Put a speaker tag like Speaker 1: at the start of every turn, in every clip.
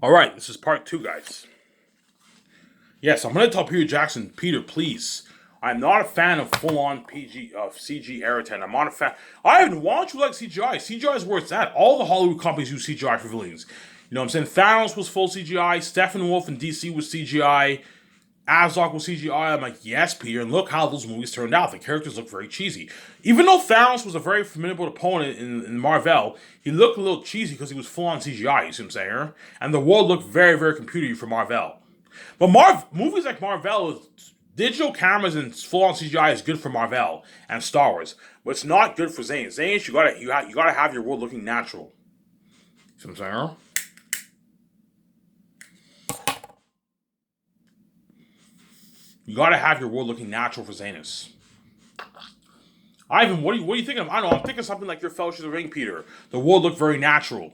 Speaker 1: All right, this is part two, guys. Yes, I'm going to tell Peter Jackson, Peter, please. I'm not a fan of full-on PG of CG Eritan. I'm not a fan. Ivan, why don't you like CGI? CGI is where it's at. All the Hollywood companies use CGI for villains. You know what I'm saying? Thanos was full CGI. Steppenwolf in DC was CGI. Azog was CGI. I'm like, yes, Peter, and look how those movies turned out. The characters look very cheesy. Even though Thanos was a very formidable opponent in Marvel, he looked a little cheesy because he was full on CGI, you see what I'm saying? And the world looked very, very computery for Marvel. But movies like Marvel, digital cameras and full on CGI is good for Marvel and Star Wars, but it's not good for Zane. Zane, you gotta have your world looking natural. See what I'm saying? You gotta have your world looking natural for Zanus. Ivan, what are you thinking of? I don't know. I'm thinking something like your Fellowship of the Ring, Peter. The world looked very natural.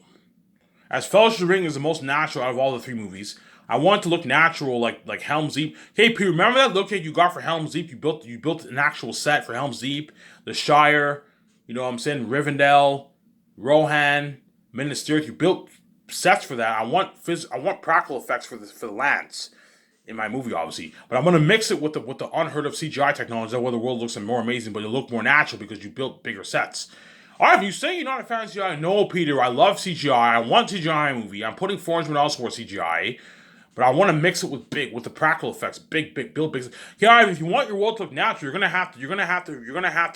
Speaker 1: As Fellowship of the Ring is the most natural out of all the three movies, I want it to look natural, like Helm's Deep. Hey, Peter, remember that look that you got for Helm's Deep? You built an actual set for Helm's Deep, the Shire. You know what I'm saying? Rivendell, Rohan, Minas Tirith. You built sets for that. I want practical effects for the lands in my movie, obviously. But I'm gonna mix it with the unheard of CGI technology where the world looks more amazing, but it'll look more natural because you built bigger sets. Alright, if you say you're not a fan of CGI, no, Peter, I love CGI. I want CGI in a movie. I'm putting $400 for CGI. But I want to mix it with the practical effects. Build big. Yeah, if you want your world to look natural, you're gonna have to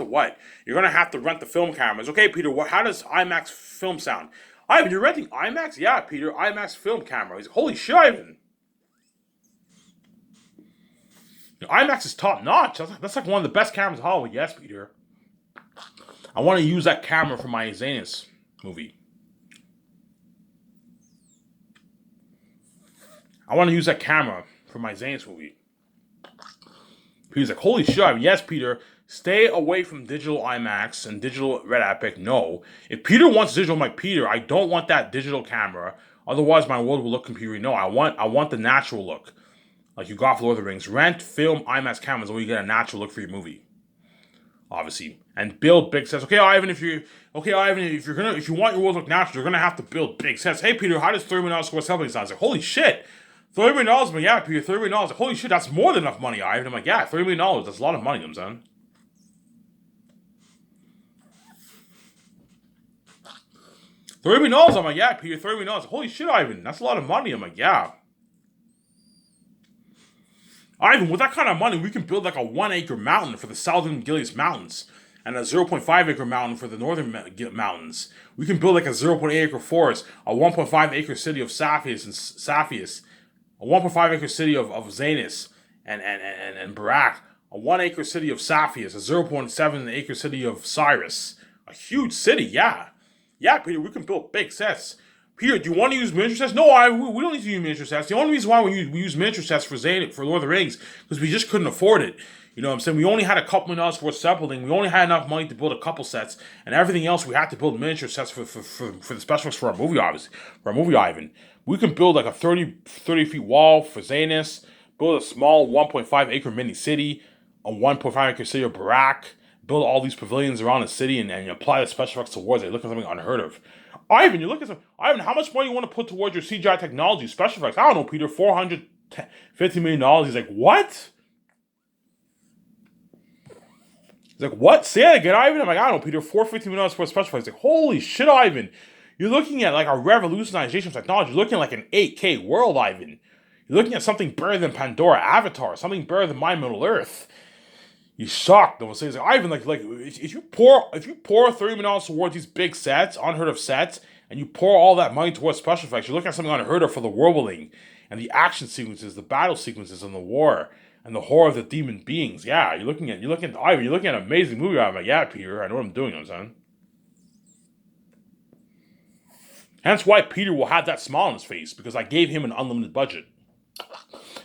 Speaker 1: what? You're gonna have to rent the film cameras. Okay, Peter, how does IMAX film sound? Ivan, you're renting IMAX? Yeah, Peter, IMAX film camera. He's holy shit, Ivan. IMAX is top notch. That's like one of the best cameras in Hollywood. Yes, Peter. I want to use that camera for my Zanus movie. I want to use that camera for my Zanus movie. Peter's like, holy shit. Yes, Peter. Stay away from digital IMAX and digital Red Epic. No. If Peter wants digital, I'm like, Peter, I don't want that digital camera. Otherwise, my world will look computery. No, I want the natural look. Like you got for Lord of the Rings. Rent, film, IMAX cameras where you get a natural look for your movie. Obviously. And build big sets. Okay, Ivan, if you want your world to look natural, you're gonna have to build big sets. Hey Peter, how does $30 million score something sound? Like, holy shit. $30 million, but yeah, Peter, $30 million. Like, holy shit, that's more than enough money, Ivan. I'm like, yeah, $30 million, that's a lot of money, I'm saying. $30 million, I'm like, yeah, Peter, $30 million. Holy shit, Ivan, that's a lot of money. I'm like, yeah. Ivan, with that kind of money, we can build like a 1 acre mountain for the southern Gilead Mountains and a 0.5 acre mountain for the northern mountains. We can build like a 0.8 acre forest, a 1.5 acre city of Saphius, a 1.5 acre city of Zanus and Barak, a 1 acre city of Saphius, a 0.7 acre city of Cyrus. A huge city, yeah. Yeah, Peter, we can build big sets. Peter, do you want to use miniature sets? No, we don't need to use miniature sets. The only reason why we use miniature sets for Lord of the Rings because we just couldn't afford it. You know what I'm saying? We only had a couple $1 million for separating. We only had enough money to build a couple sets, and everything else we had to build miniature sets for the special for our movie, obviously. For our movie, Ivan. We can build like a 30 feet wall for Zanus, build a small 1.5 acre mini city, a 1.5 acre city of Barak, build all these pavilions around the city, and apply the special effects towards it. Look at something unheard of. Ivan, Ivan, how much money you want to put towards your CGI technology, special effects? I don't know, Peter, $450 million. He's like, what? He's like, what? Say that again, Ivan? I'm like, I don't know, Peter, $450 million for special effects. He's like, holy shit, Ivan. You're looking at like a revolutionization of technology. You're looking at like an 8K world, Ivan. You're looking at something better than Pandora, Avatar, something better than My Middle Earth. He's shocked. Though, saying, like, Ivan, like if you pour $30 million towards these big sets, unheard of sets, and you pour all that money towards special effects, you're looking at something unheard of for the world building and the action sequences, the battle sequences, and the war and the horror of the demon beings. Yeah, you're looking at Ivan. You're looking at an amazing movie. I'm like, yeah, Peter, I know what I'm doing. I'm saying. Hence why Peter will have that smile on his face because I gave him an unlimited budget.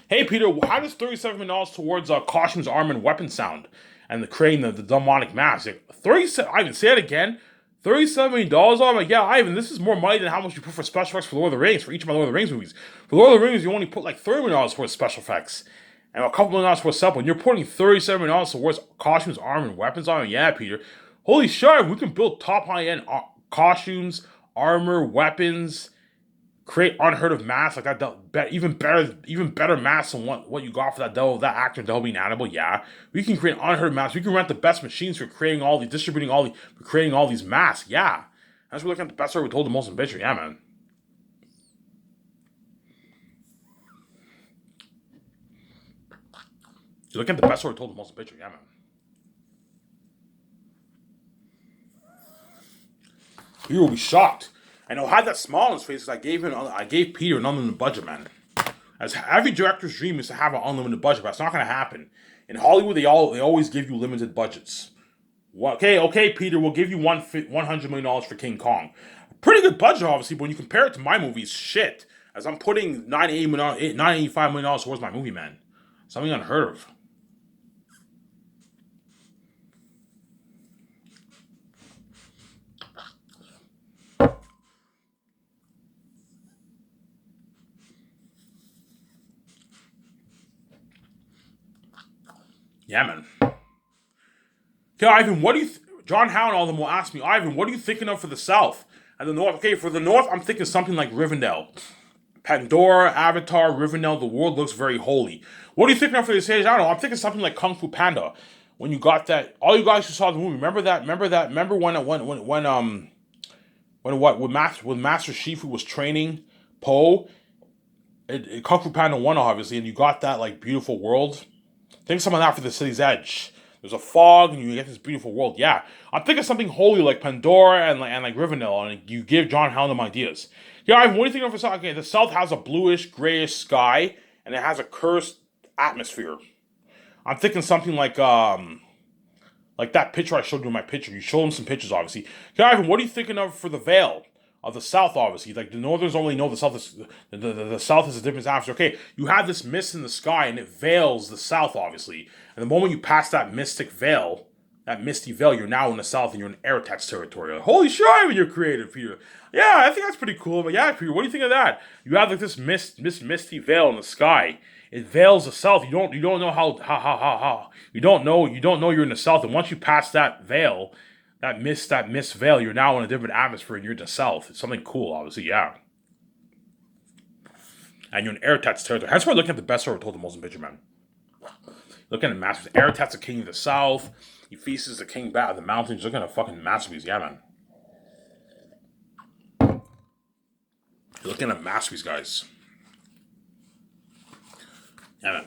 Speaker 1: Hey Peter, how does $37 million towards costumes, armor, and weapons sound? And creating the demonic mask. Like, 37, Ivan, say it again. $37 million? I'm like, yeah, Ivan, this is more money than how much you put for special effects for Lord of the Rings, for each of my Lord of the Rings movies. For Lord of the Rings, you only put like $30 million for special effects. And a couple $1 million for supplement. You're putting $37 million towards costumes, armor, and weapons on. Yeah, Peter. Holy shit, we can build top high-end costumes, armor, weapons, create unheard of masks like that. Even better masks than what you got for that actor Devil being animal. Yeah, we can create unheard of masks. We can rent the best machines for creating for creating all these masks. Yeah, that's what looking at the best story we told the most ambitious. Yeah, man. You look at the best story we told the most ambitious. Yeah, man. Peter will be shocked. And he'll have that smile on his face because I gave Peter an unlimited budget, man. As every director's dream is to have an unlimited budget, but it's not going to happen. In Hollywood, they always give you limited budgets. Okay, Peter, we'll give you $100 million for King Kong. Pretty good budget, obviously, but when you compare it to my movies, shit. As I'm putting $985 million towards my movie, man. Something unheard of. Yeah, man. Okay, Ivan, what do you... John Howe and all of them will ask me, Ivan, what are you thinking of for the South? And the North, okay, for the North, I'm thinking something like Rivendell. Pandora, Avatar, Rivendell, the world looks very holy. What are you thinking of for the stage? I don't know. I'm thinking something like Kung Fu Panda. When you got that, all you guys who saw the movie, remember that? Remember when Master Shifu was training Po? Kung Fu Panda 1, obviously, and you got that like beautiful world. Think something after the city's edge. There's a fog, and you get this beautiful world. Yeah, I'm thinking something holy like Pandora and like Rivendell, and you give John Howland ideas. Yeah, Ivan, what do you think of the South? Okay, the South has a bluish, grayish sky, and it has a cursed atmosphere. I'm thinking something like that picture I showed you in my picture. You showed him some pictures, obviously. Okay, Ivan, what are you thinking of for the Vale? Of the South, obviously, like the Northerners only know the South is the South is a different atmosphere. Okay, you have this mist in the sky, and it veils the South, obviously. And the moment you pass that mystic veil, that misty veil, you're now in the South, and you're in Airtex territory. Like, holy shit, Ivan, you're creative, Peter. Yeah, I think that's pretty cool. But yeah, Peter, what do you think of that? You have like this misty veil in the sky. It veils the South. You don't know how you don't know you're in the South, and once you pass that veil. That mist veil, you're now in a different atmosphere and you're in the South. It's something cool, obviously, yeah. And you're in Airtet's territory. That's why we're looking at the best story told the most picture, man. Looking at Masters. Airtet's the king of the South. He feasts the king back of the mountains. Looking at a fucking masterpiece, yeah, man. You're looking at masterpiece, guys. Yeah, man.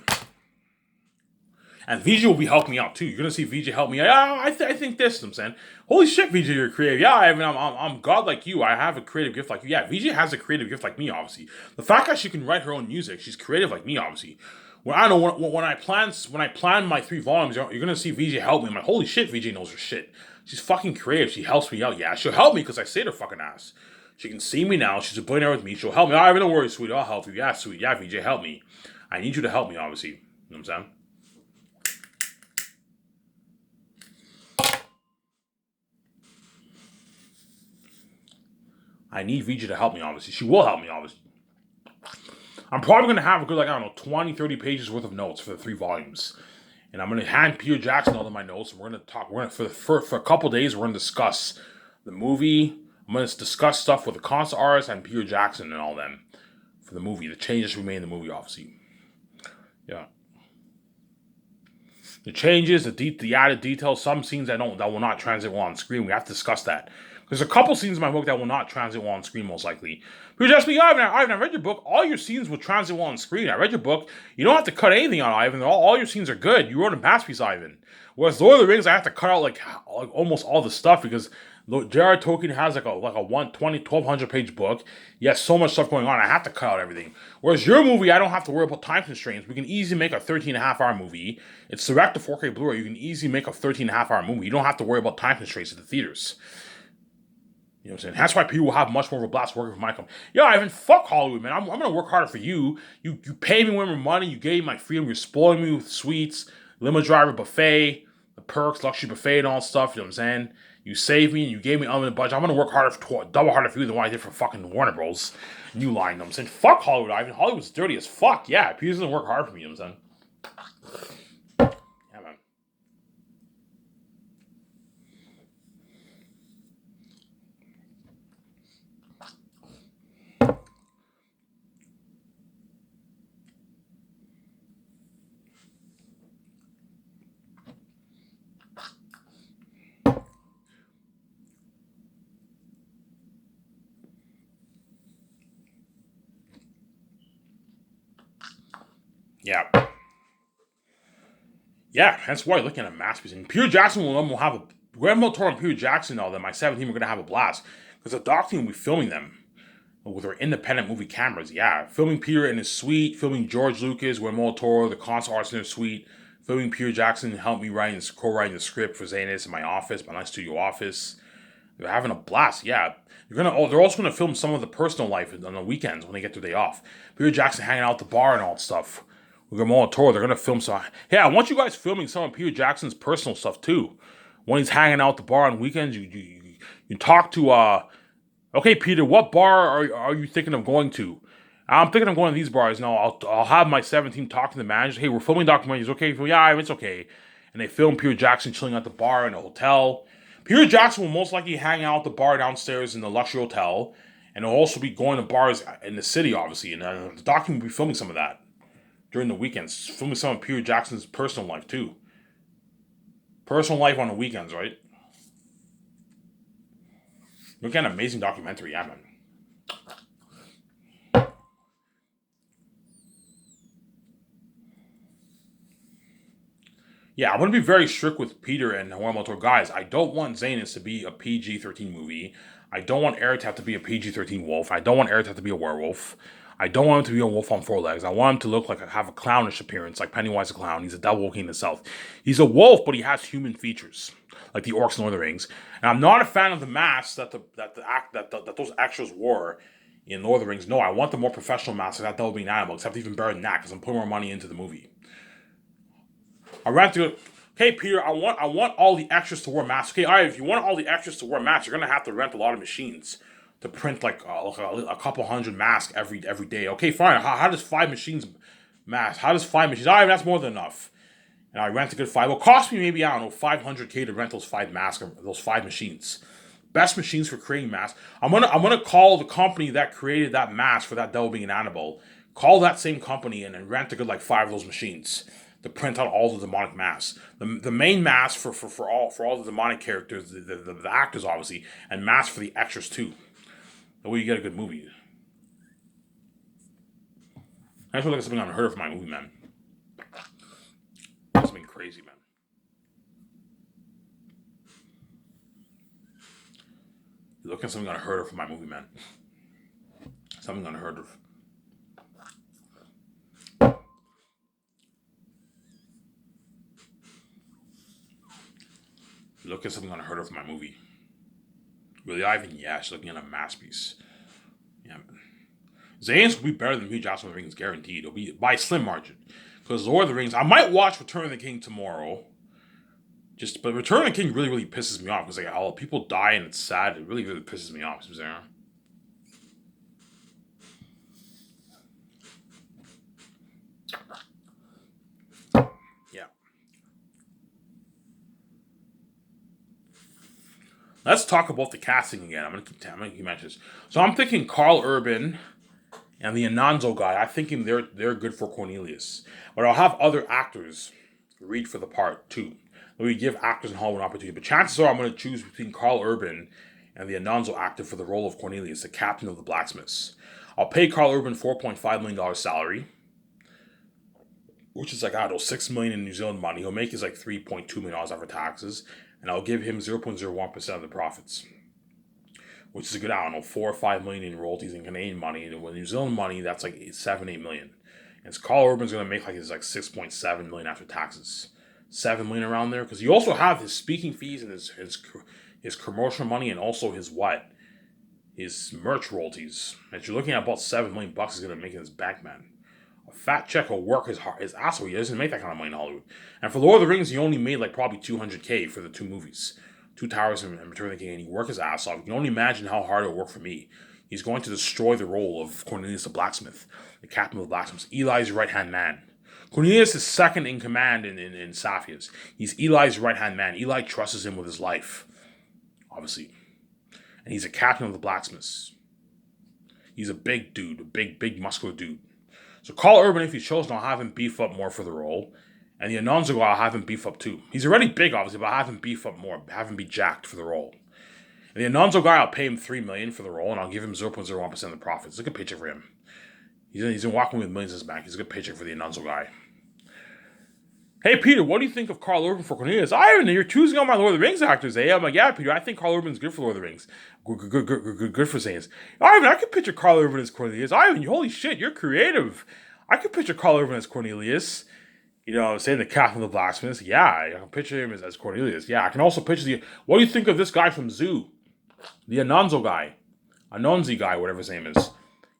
Speaker 1: And VJ will be helping me out too. You're gonna see VJ help me. Yeah, I think this. I'm saying, holy shit, VJ, you're creative. Yeah, I'm God like you. I have a creative gift like you. Yeah, VJ has a creative gift like me. Obviously, the fact that she can write her own music, she's creative like me. Obviously, when I don't know when I plan my 3 volumes, you're gonna see VJ help me. I'm like, holy shit, VJ knows her shit. She's fucking creative. She helps me out. Yeah, she'll help me because I saved her fucking ass. She can see me now. She's a billionaire with me. She'll help me. Oh, don't worry, sweetie. I'll help you. Yeah, sweet. Yeah, VJ, help me. I need you to help me. Obviously, you know what I'm saying. I need VJ to help me, obviously. She will help me, obviously. I'm probably going to have a good, 20, 30 pages worth of notes for the 3 volumes. And I'm going to hand Peter Jackson all of my notes. And we're going to talk. We're going to, for a couple days, we're going to discuss the movie. I'm going to discuss stuff with the concert artist and Peter Jackson and all them for the movie. The changes we made in the movie, obviously. Yeah. The changes, the added details, some scenes that will not translate well on screen. We have to discuss that. There's a couple scenes in my book that will not translate well on screen, most likely. People just me, Ivan, I read your book. All your scenes will translate well on screen. I read your book. You don't have to cut anything out, Ivan. All your scenes are good. You wrote a masterpiece, Ivan. Whereas Lord of the Rings, I have to cut out like almost all the stuff because J.R.R. Tolkien has like a 1,200 page book. He has so much stuff going on. I have to cut out everything. Whereas your movie, I don't have to worry about time constraints. We can easily make a 13.5 hour movie. It's direct to 4K Blu-ray. You can easily make a 13.5 hour movie. You don't have to worry about time constraints at the theaters. You know what I'm saying? That's why people will have much more of a blast working for my company. Yo, Ivan, fuck Hollywood, man. I'm going to work harder for you. You pay me with my money. You gave me my freedom. You're spoiling me with sweets, limo driver buffet, the perks, luxury buffet, and all stuff. You know what I'm saying? You saved me and you gave me unlimited budget. I'm going to work double harder for you than what I did for fucking Warner Bros. New line. You know what I'm saying? Fuck Hollywood, Ivan. Hollywood's dirty as fuck. Yeah, Peter doesn't work hard for me. You know what I'm saying? Yeah, man. Yeah. Yeah, that's why looking at a masterpiece. And Peter Jackson will have a Guillermo del Toro and Peter Jackson, though, that my 17 are going to have a blast. Because the doc team will be filming them with their independent movie cameras. Yeah, filming Peter in his suite, filming George Lucas, Guillermo del Toro, the concept artists in their suite, filming Peter Jackson helped me co-writing the script for Zanus in my office, my nice studio office. They're having a blast. Yeah, they're also gonna film some of the personal life on the weekends when they get their day off. Peter Jackson hanging out at the bar and all that stuff. With Guillermo del Toro, they're gonna film some. Yeah, I want you guys filming some of Peter Jackson's personal stuff too. When he's hanging out at the bar on weekends, you talk to okay, Peter, what bar are you thinking of going to? I'm thinking of going to these bars. No, I'll have my 17 talk to the manager. Hey, we're filming documentaries. Okay, yeah, it's okay. And they film Peter Jackson chilling at the bar in a hotel. Peter Jackson will most likely hang out at the bar downstairs in the luxury hotel, and he'll also be going to bars in the city, obviously. And the document will be filming some of that during the weekends, filming some of Peter Jackson's personal life too. Personal life on the weekends, right? Look at an amazing documentary, yeah, man. Yeah, I'm gonna be very strict with Peter and Guillermo Toro. Guys, I don't want Zanus to be a PG-13 movie. I don't want Eric to have to be a PG-13 wolf. I don't want Eric to have to be a werewolf. I don't want him to be a wolf on four legs. I want him to look like have a clownish appearance, like Pennywise the Clown. He's a devil walking in the south. He's a wolf, but he has human features, like the orcs in Lord of the Rings. And I'm not a fan of the masks that those extras wore in Lord of the Rings. No, I want the more professional masks that will be an animal, except even better than that, because I'm putting more money into the movie. I ran to hey Peter, I want all the extras to wear masks. Okay, all right, if you want all the extras to wear masks, you're gonna have to rent a lot of machines to print like a couple hundred masks every day. Okay, fine. How does five machines masks? How does five machines? All right, that's more than enough. And I rent a good five. It'll cost me maybe I don't know 500K to rent those five masks, those five machines. Best machines for creating masks. I'm gonna call the company that created that mask for that devil being an animal. Call that same company and then rent a good like five of those machines to print out all the demonic masks. The main mask for all the demonic characters, the actors obviously, and masks for the extras too. That way you get a good movie. I feel like something unheard of for my movie, man. Something crazy, man. You're looking at something unheard of for my movie, man. Something unheard of. You're looking at something unheard of for my movie. Really, Ivan? Yes, looking at a masterpiece. Yeah, man. Zanus will be better than Hugh Jackson with the Rings, guaranteed. It'll be by a slim margin. Because Lord of the Rings, I might watch Return of the King tomorrow. But Return of the King really, really pisses me off because like how people die and it's sad. It really, really pisses me off. Yeah. Let's talk about the casting again. I'm gonna keep mentioning this. So I'm thinking Carl Urban and the Anonzo guy. I'm thinking they're good for Cornelius, but I'll have other actors read for the part too. We give actors in Hollywood an opportunity, but chances are I'm going to choose between Carl Urban and the Anonzo actor for the role of Cornelius, the captain of the blacksmiths. I'll pay Carl Urban $4.5 million salary, which is like I don't know $6 million in New Zealand money. He'll make his like $3.2 million after taxes, and I'll give him 0.01% of the profits, which is a good I don't know 4 or 5 million in royalties in Canadian money, and with New Zealand money that's like 7-8 million. And so Carl Urban's going to make like his like 6.7 million after taxes. 7 million around there because you also have his speaking fees and his commercial money and also his merch royalties. And you're looking at about $7 million he's gonna make in his bank, man. A fat check will work his ass off. He doesn't make that kind of money in Hollywood. And for Lord of the Rings, he only made like probably 200K for the two movies, Two Towers and Return of the King, and he worked his ass off. You can only imagine how hard it'll work for me. He's going to destroy the role of Cornelius the blacksmith, the captain of the blacksmiths, Eli's right hand man. Cornelius is second in command in Saphias. He's Eli's right-hand man. Eli trusts him with his life, obviously. And he's a captain of the blacksmiths. He's a big dude, a big muscular dude. So Carl Urban, if he's chosen, I'll have him beef up more for the role. And the Anonzo guy, I'll have him beef up too. He's already big, obviously, but I'll have him beef up more. Have him be jacked for the role. And the Anonzo guy, I'll pay him $3 million for the role, and I'll give him 0.01% of the profits. It's a good paycheck for him. He's in Walking with Millions in his bank. He's a good paycheck for the Anunzo guy. Hey, Peter, what do you think of Carl Urban for Cornelius? Ivan, you're choosing all my Lord of the Rings actors, eh? I'm like, yeah, Peter, I think Carl Urban's good for Lord of the Rings. Good for Saints. Ivan, I could picture Carl Urban as Cornelius. Ivan, holy shit, you're creative. I could picture Carl Urban as Cornelius. You know, saying the Captain of the Blacksmiths. Yeah, I can picture him as Cornelius. Yeah, I can also picture what do you think of this guy from Zoo? The Anonzo guy. Anonzi guy, whatever his name is.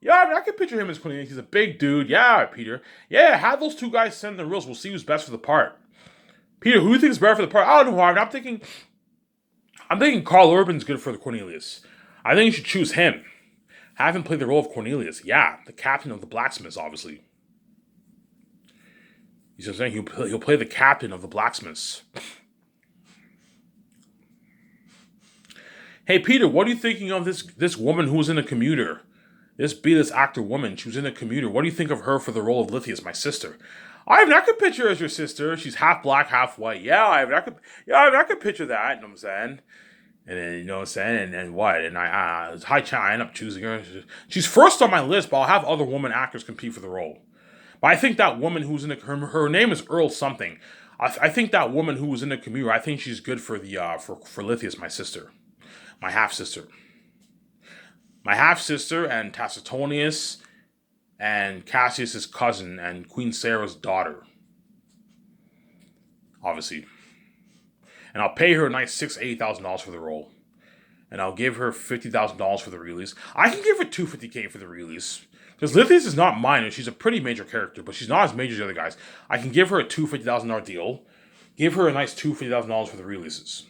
Speaker 1: Yeah, I mean, I can picture him as Cornelius. He's a big dude. Yeah, Peter. Yeah, have those two guys send the reels. We'll see who's best for the part. Peter, who do you think is better for the part? I don't know, Harvey. I'm thinking Carl Urban's good for the Cornelius. I think you should choose him. Have him play the role of Cornelius. Yeah, the captain of the blacksmiths, obviously. You see what I'm saying? He'll play the captain of the blacksmiths. Hey, Peter, what are you thinking of this woman who was in a commuter? This B-list actor woman, she was in a commuter. What do you think of her for the role of Lithius, my sister? I could picture her as your sister. She's half black, half white. Yeah, I could picture that. You know what I'm saying? And then, you know what I'm saying? And what? And it's high chance I end up choosing her. She's first on my list, but I'll have other woman actors compete for the role. But I think that woman who's in her name is Earl something. I think that woman who was in the commuter, I think she's good for the for Lithius, my sister, my half sister. My half-sister and Tacitonius and Cassius's cousin and Queen Sarah's daughter. Obviously. And I'll pay her a nice $80,000 for the role. And I'll give her $50,000 for the release. I can give her $250K for the release. Because Lithius is not minor. She's a pretty major character, but she's not as major as the other guys. I can give her a $250,000 deal. Give her a nice $250,000 for the releases.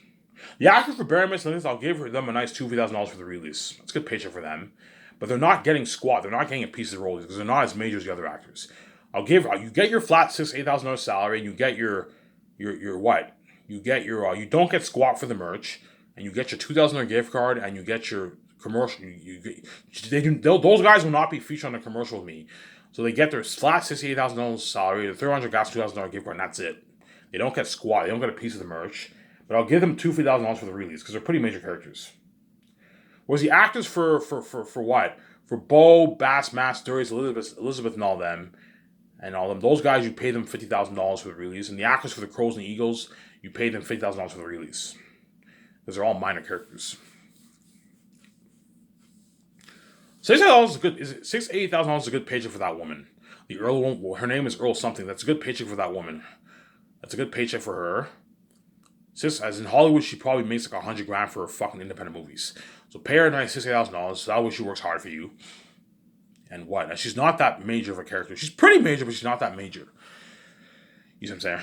Speaker 1: The actors for Baramis and I'll give them a nice $250,000 for the release. That's a good paycheck for them. But they're not getting squat. They're not getting a piece of the roles because they're not as major as the other actors. You get your flat $8,000 salary and you get your what? You get your you don't get squat for the merch and you get your $2,000 gift card and you get your commercial. Those guys will not be featured on the commercial with me. So they get their flat $68,000 salary, the $300 gas $2,000 gift card, and that's it. They don't get squat. They don't get a piece of the merch. But I'll give them $250,000 for the release because they're pretty major characters. Whereas the actors for what? For Bo, Bass, Mass, Darius, Elizabeth, and all them, those guys you pay them $50,000 for the release, and the actors for the Crows and the Eagles you pay them $50,000 for the release because they're all minor characters. $6,000 is good. $80,000 is a good paycheck for that woman. The Earl, her name is Earl something. That's a good paycheck for that woman. That's a good paycheck for her. As in Hollywood, she probably makes like $100,000 for her fucking independent movies. So pay her $60,000. So that way she works hard for you. And what? Now, she's not that major of a character. She's pretty major, but she's not that major. You see what I'm saying?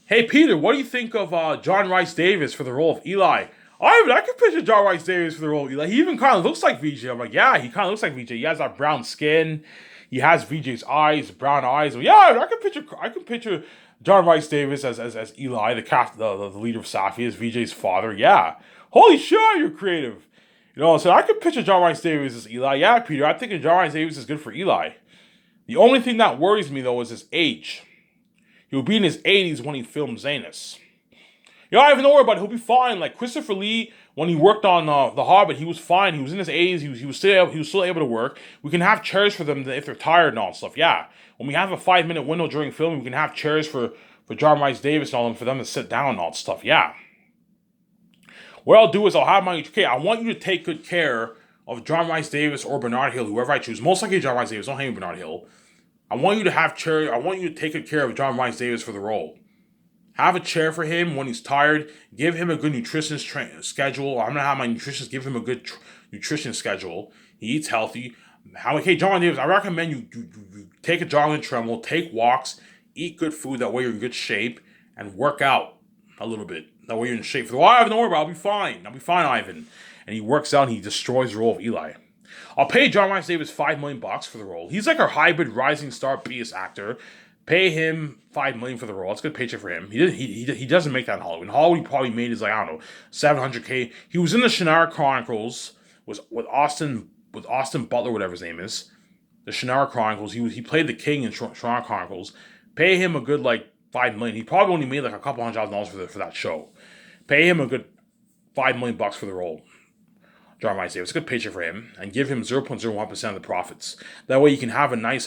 Speaker 1: Hey, Peter, what do you think of John Rhys Davies for the role of Eli? I could picture John Rhys Davies for the role of Eli. He even kind of looks like VJ. I'm like, yeah, he kind of looks like VJ. He has that brown skin. He has VJ's eyes, brown eyes. Yeah, I can picture John Rhys Davies as Eli, the leader of Safi, as VJ's father. Yeah. Holy shit, you're creative. You know, so I could picture John Rhys Davies as Eli. Yeah, Peter, I think John Rhys Davies is good for Eli. The only thing that worries me, though, is his age. He'll be in his 80s when he filmed Zanus. You know, I don't even know about it. He'll be fine. Like Christopher Lee, when he worked on The Hobbit, he was fine. He was in his 80s. He was still able to work. We can have chairs for them if they're tired and all that stuff. Yeah. When we have a 5-minute window during filming, we can have chairs for John Rhys Davies and all them for them to sit down and all that stuff. Yeah. What I'll do is I'll have I want you to take good care of John Rhys Davies or Bernard Hill, whoever I choose. Most likely John Rhys Davies. Don't hang with Bernard Hill. I want you to take good care of John Rhys Davies for the role. Have a chair for him when he's tired. Give him a good nutrition schedule. I'm going to have my nutritionist give him a good nutrition schedule. He eats healthy. Hey, John Davies, I recommend you take a jog on the treadmill, take walks, eat good food. That way you're in good shape, and work out a little bit. That way you're in shape. For the while, I have no worry about. I'll be fine. Ivan. And he works out and he destroys the role of Eli. I'll pay John Rhys Davies $5 million for the role. He's like our hybrid rising star B-list actor. Pay him $5 million for the role. It's a good paycheck for him. He doesn't make that in Hollywood. In Hollywood, he probably made $700K. He was in the Shannara Chronicles with Austin Butler, whatever his name is. The Shannara Chronicles. He played the king in Shannara Chronicles. Pay him a good $5 million. He probably only made a couple $100,000 for that show. Pay him a good $5 million for the role. John Rice Davis. A good paycheck for him, and give him 0.01% of the profits. That way, you can have a nice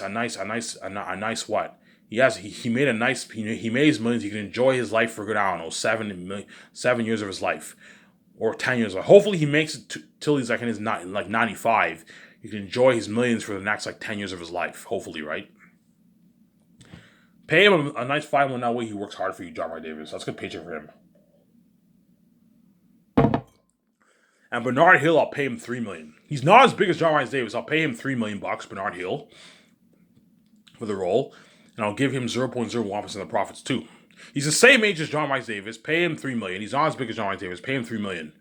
Speaker 1: what? He made a nice he made his millions. He can enjoy his life for good. I don't know 7 years of his life, or 10 years. Hopefully, he makes it till he's like in his not like 95. He can enjoy his millions for the next like 10 years of his life. Hopefully, right? Pay him a nice 5 million. That way, he works hard for you, John Rice Davis. That's a good paycheck for him. And Bernard Hill, I'll pay him $3 million. He's not as big as John Rice Davis. I'll pay him $3 million, Bernard Hill, for the role, and I'll give him 0.01% of the profits too. He's the same age as John Rice Davis. Pay him $3 million. He's not as big as John Rice Davis. Pay him $3 million.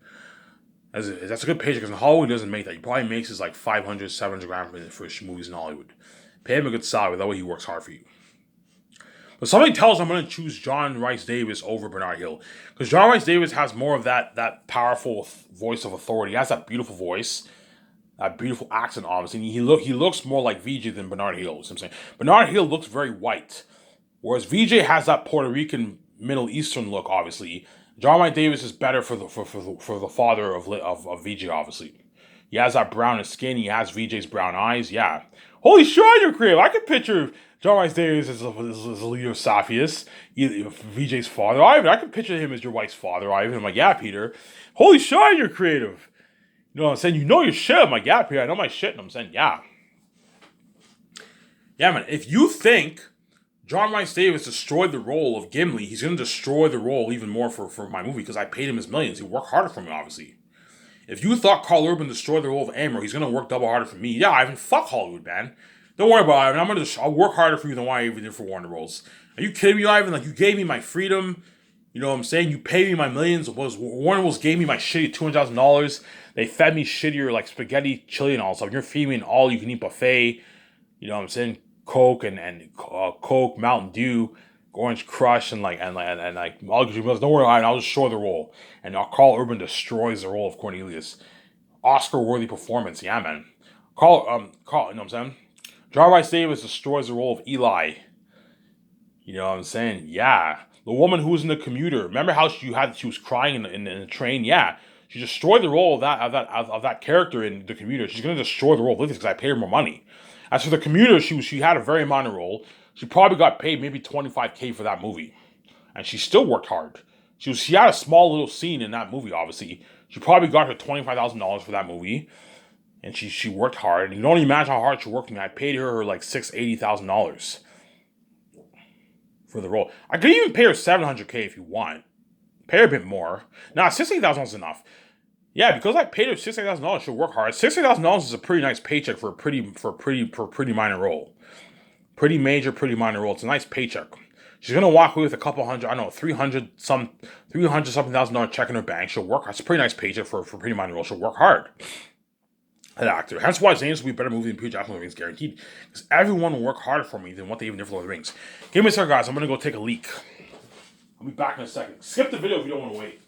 Speaker 1: That's a good paycheck because in Hollywood he doesn't make that. He probably makes his like 500, 700 grand for movies in Hollywood. Pay him a good salary. That way he works hard for you. But something tells I'm going to choose John Rice Davis over Bernard Hill. Because John Rice Davis has more of that powerful voice of authority. He has that beautiful voice, that beautiful accent, obviously. And he looks more like VJ than Bernard Hill. You know what I'm saying? Bernard Hill looks very white. Whereas VJ has that Puerto Rican, Middle Eastern look, obviously. John Rice Davis is better for the father of VJ, obviously. He has that brown skin. He has VJ's brown eyes. Yeah. Holy shit, you're creative. I could picture John Rice Davis as a leader of Saphius, VJ's father. I could picture him as your wife's father, Ivan. I'm like, yeah, Peter. Holy shit, you're creative. You know what I'm saying? You know your shit. I'm like, yeah, Peter, I know my shit. And I'm saying, yeah. Yeah, man. If you think John Rice Davis destroyed the role of Gimli, he's going to destroy the role even more for my movie because I paid him his millions. He worked harder for me, obviously. If you thought Carl Urban destroyed the role of Amor, he's going to work double harder for me. Yeah, Ivan, fuck Hollywood, man. Don't worry about it, Ivan. I'll work harder for you than what I even did for Warner Bros. Are you kidding me, Ivan? Like, you gave me my freedom. You know what I'm saying? You paid me my millions. Warner Bros. Gave me my shitty $200,000. They fed me shittier, like, spaghetti, chili, and all stuff. You're feeding me an all-you-can-eat buffet. You know what I'm saying? Coke and Coke, Mountain Dew, Orange Crush, and all don't worry, I'll just show the role. And Carl Urban destroys the role of Cornelius. Oscar-worthy performance, yeah, man. Carl, you know what I'm saying? John Rice Davis destroys the role of Eli. You know what I'm saying? Yeah. The woman who was in the commuter. Remember how she was crying in the train? Yeah. She destroyed the role of that character in the commuter. She's gonna destroy the role of Lithia because I paid her more money. As for the commuter, she had a very minor role. She probably got paid maybe $25K for that movie, and she still worked hard. She had a small little scene in that movie. Obviously, she probably got her $25,000 for that movie, and she worked hard. And you don't imagine how hard she worked for me. I paid her like $80,000 for the role. I could even pay her $700K if you want. Pay her a bit more. Nah, $60,000 is enough. Yeah, because I paid her $60,000, she'll work hard. $60,000 is a pretty nice paycheck for a pretty minor role. Pretty major, pretty minor role. It's a nice paycheck. She's gonna walk away with a couple hundred, I don't know, 300 something $300,000 check in her bank. She'll work. It's a pretty nice paycheck for a pretty minor role. She'll work hard. An actor. Hence why Zane's will be a better movie than Peter Jackson, Lord of the Rings, guaranteed. Because everyone will work harder for me than what they even did for Lord of the Rings. Give me a second, guys. I'm gonna go take a leak. I'll be back in a second. Skip the video if you don't want to wait.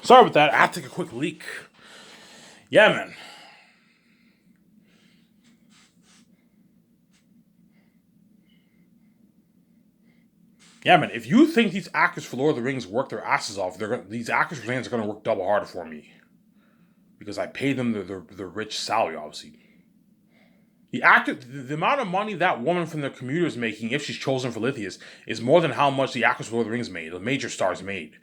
Speaker 1: Sorry about that. I have to take a quick leak. Yeah, man. Yeah, man. If you think these actors for Lord of the Rings work their asses off, these actors for Zanes are going to work double harder for me because I paid them the rich salary, obviously. The amount of money that woman from the commuter is making, if she's chosen for Lithius, is more than how much the actors for Lord of the Rings made, the major stars made.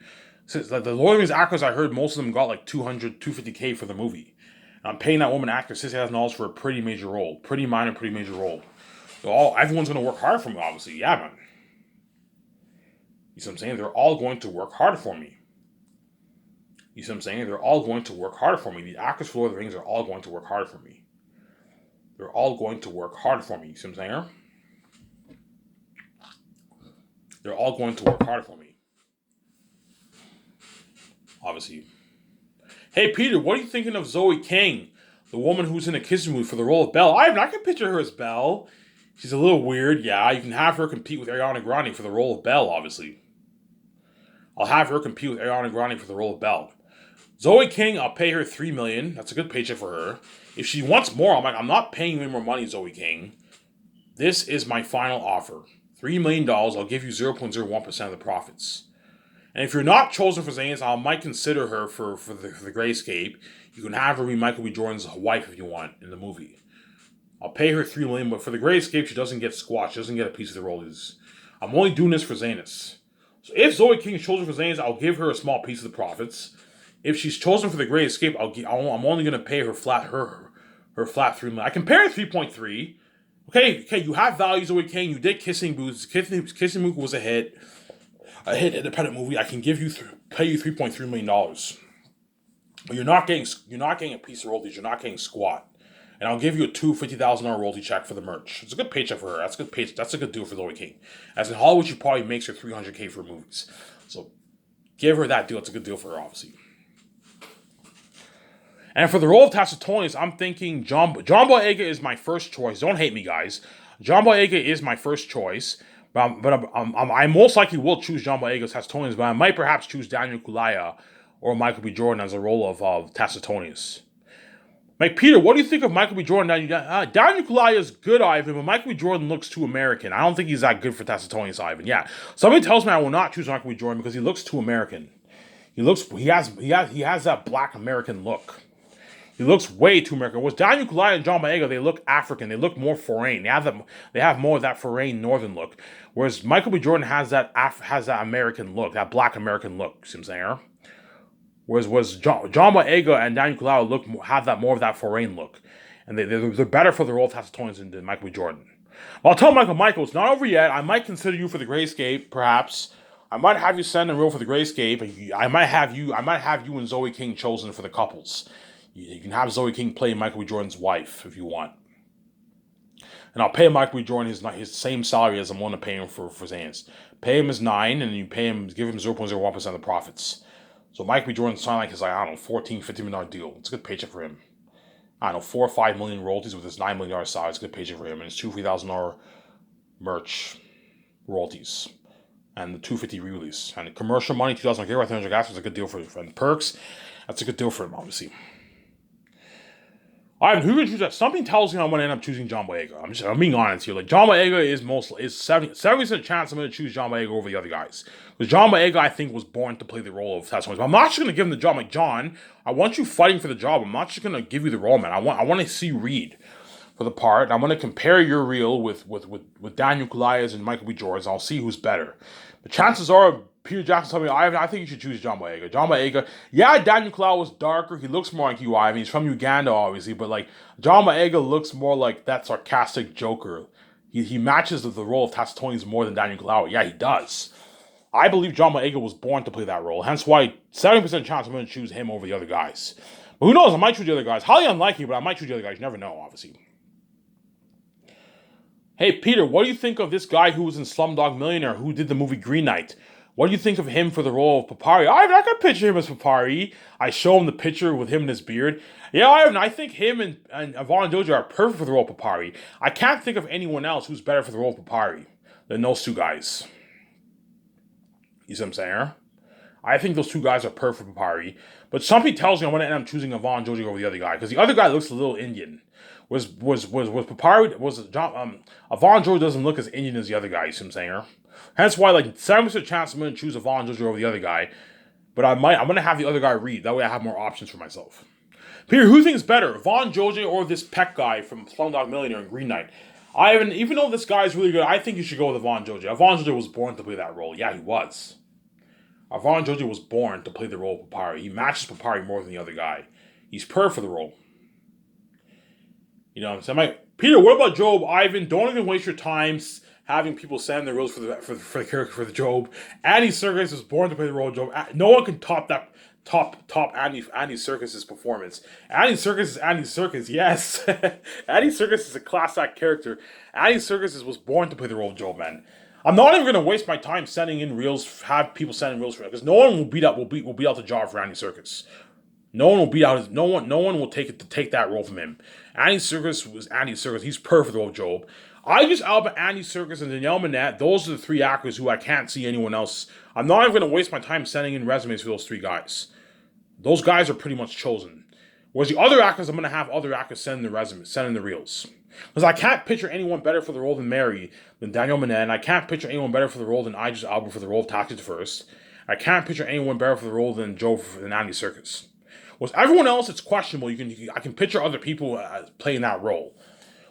Speaker 1: Since the Lord of the Rings actors, I heard most of them got like 200, 250K for the movie. And I'm paying that woman actor $60,000 for a pretty major role, pretty minor, pretty major role. So everyone's gonna work hard for me, obviously. Yeah, man. You see what I'm saying? They're all going to work harder for me. You see what I'm saying? They're all going to work harder for me. The actors for Lord of the Rings are all going to work harder for me. They're all going to work harder for me. You see what I'm saying? They're all going to work harder for me. Obviously. Hey, Peter, what are you thinking of Zoe King, the woman who's in a kissing mood for the role of Belle? I can picture her as Belle. She's a little weird, yeah. You can have her compete with Ariana Grande for the role of Belle, obviously. I'll have her compete with Ariana Grande for the role of Belle. Zoe King, I'll pay her $3 million. That's a good paycheck for her. If she wants more, I'm not paying you any more money, Zoe King. This is my final offer. $3 million, I'll give you 0.01% of the profits. And if you're not chosen for Zanes, I might consider her for the Grayscape. You can have her be Michael B. Jordan's wife if you want in the movie. I'll pay her $3 million, but for the Grayscape, she doesn't get squat. She doesn't get a piece of the rollies. I'm only doing this for Zanus. So if Zoe King is chosen for Zanus, I'll give her a small piece of the profits. If she's chosen for the Great Escape, I'm only going to pay her flat flat $3 million. I can pay her 3.3. Okay, you have value, Zoe King. You did Kissing Booth. Kissing Booth was a hit independent movie. I can pay you $3.3 million. But you're not getting a piece of royalties. You're not getting squat. And I'll give you a $50,000 royalty check for the merch. It's a good paycheck for her. That's a good deal for Zoe King. As in Hollywood, she probably makes her $300K for movies. So give her that deal. It's a good deal for her, obviously. And for the role of Tacitonius, I'm thinking John Boyega is my first choice. Don't hate me, guys. John Boyega is my first choice. But I most likely will choose John Boyega as Tacitonius, but I might perhaps choose Daniel Kaluuya or Michael B. Jordan as a role of Tacitonius. Like, Peter, what do you think of Michael B. Jordan? Daniel Kaluuya is good, Ivan, but Michael B. Jordan looks too American. I don't think he's that good for Tacitonius, Ivan. Yeah, somebody tells me I will not choose Michael B. Jordan because he looks too American. He has that black American look. He looks way too American. Whereas Daniel Kaluuya and John Boyega, they look African. They look more foreign. They have more of that foreign northern look. Whereas Michael B. Jordan has that American look, that black American look. See what I'm saying? Whereas John Boyega and Daniel Kaluuya have that more of that foreign look, and they're better for the role of Tacitonians than Michael B. Jordan. Well, I'll tell Michael, it's not over yet. I might consider you for the Grayscape, perhaps. I might have you send a role for the Grayscape. I might have you and Zoe King chosen for the couples. You can have Zoe King play Michael B. Jordan's wife if you want. And I'll pay Michael B. Jordan his same salary as I'm willing to pay him for Zans. Pay him his 9, and you give him 0.01% of the profits. So Michael B. Jordan signed like his, $14, $15 million deal. It's a good paycheck for him. I don't know, 4 or 5 million royalties with his $9 million salary. It's a good paycheck for him. And his $2,000 merch royalties. And the $250 re-release. And the commercial money, $2,000 worth of gas was a good deal for him. And perks, that's a good deal for him, obviously. Who would choose that? Something tells me I'm going to end up choosing John Boyega. I'm being honest here. Like, John Boyega is 70% chance I'm going to choose John Boyega over the other guys. Because John Boyega, I think, was born to play the role of Tacitonius. But I'm not just going to give him the job. Like, John, I want you fighting for the job. I'm not just going to give you the role, man. I want to see you read for the part. I'm going to compare your reel with Daniel Kaluuya's and Michael B. Jordan's. I'll see who's better. The chances are, Peter Jackson told me, I think you should choose John Boyega. John Boyega, yeah, Daniel Kaluuya was darker. He looks more like you, Ivan. He's from Uganda, obviously, but like John Boyega looks more like that sarcastic Joker. He matches the role of Tacitonius more than Daniel Kaluuya. Yeah, he does. I believe John Boyega was born to play that role. Hence why 70% chance I'm going to choose him over the other guys. But who knows? I might choose the other guys. Highly unlikely, but I might choose the other guys. You never know, obviously. Hey, Peter, what do you think of this guy who was in Slumdog Millionaire who did the movie Green Knight? What do you think of him for the role of Papari? I can picture him as Papari. I show him the picture with him and his beard. Yeah, I think him and Ivan Doja are perfect for the role of Papari. I can't think of anyone else who's better for the role of Papari than those two guys. You see what I'm saying? I think those two guys are perfect for Papyri. But something tells me I'm going to end up choosing Ivan Joji over the other guy because the other guy looks a little Indian. Was Papyri was John Ivan Joji doesn't look as Indian as the other guy. You see what I'm saying? Her? Hence why like 7% chance I'm going to choose Ivan Joji over the other guy. But I'm going to have the other guy read. That way I have more options for myself. Peter, who thinks better, Ivan Joji or this Peck guy from Slumdog Millionaire and Green Knight? Even though this guy is really good, I think you should go with Ivan Joji. Ivan Joji was born to play that role. Yeah, he was. Ivan Joji was born to play the role of Papyri. He matches Papyri more than the other guy. He's perfect for the role. You know what I'm saying? Peter, what about Job? Ivan, don't even waste your time having people send their roles for the character for the Job. Andy Serkis was born to play the role of Job. No one can top that. Top Andy Serkis' performance. Andy Serkis is Andy Serkis, yes. Andy Serkis is a class act character. Andy Serkis was born to play the role of Job, man. I'm not even gonna waste my time sending in reels, have people sending reels for it, because no one will beat out the job for Andy Serkis. No one will beat out his no one will take that role from him. Andy Serkis was Andy Serkis. He's perfect for the role of Job. Idris Elba, Andy Serkis, and Danielle Minette, those are the three actors who I can't see anyone else. I'm not even going to waste my time sending in resumes for those three guys. Those guys are pretty much chosen. Whereas the other actors, I'm going to have other actors send in the resumes, send in the reels. Because I can't picture anyone better for the role than Mary, than Danielle Minette, and I can't picture anyone better for the role than Idris Elba for the role of Taxi the First. I can't picture anyone better for the role than than Andy Serkis. Whereas everyone else, it's questionable. I can picture other people playing that role.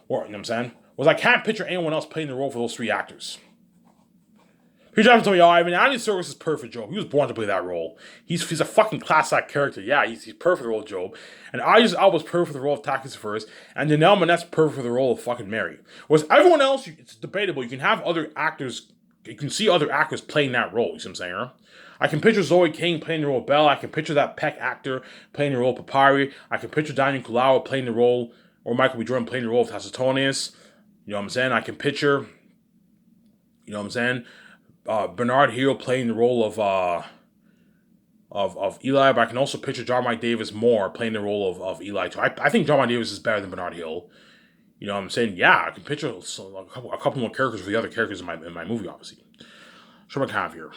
Speaker 1: Or, you know what I'm saying? Whereas I can't picture anyone else playing the role for those three actors. Peter Jackson told me, Andy Serkis is perfect, Job. He was born to play that role. He's a fucking class act character. Yeah, he's perfect for the role of Job. And Idris Elba's perfect for the role of Taxi First. And Janelle Monáe's perfect for the role of fucking Mary. Whereas everyone else, it's debatable. You can have other actors, you can see other actors playing that role. You see what I'm saying, huh? I can picture Zoe King playing the role of Belle. I can picture that Peck actor playing the role of Papyri. I can picture Daniel Kaluuya playing the role, or Michael B. Jordan playing the role of Tacitus. You know what I'm saying? I can picture, you know what I'm saying? Bernard Hill playing the role of Eli, but I can also picture John Mike Davis more playing the role of Eli too. I think John Mike Davis is better than Bernard Hill. You know what I'm saying? Yeah, I can picture a couple more characters for the other characters in my movie, obviously. So what I have here.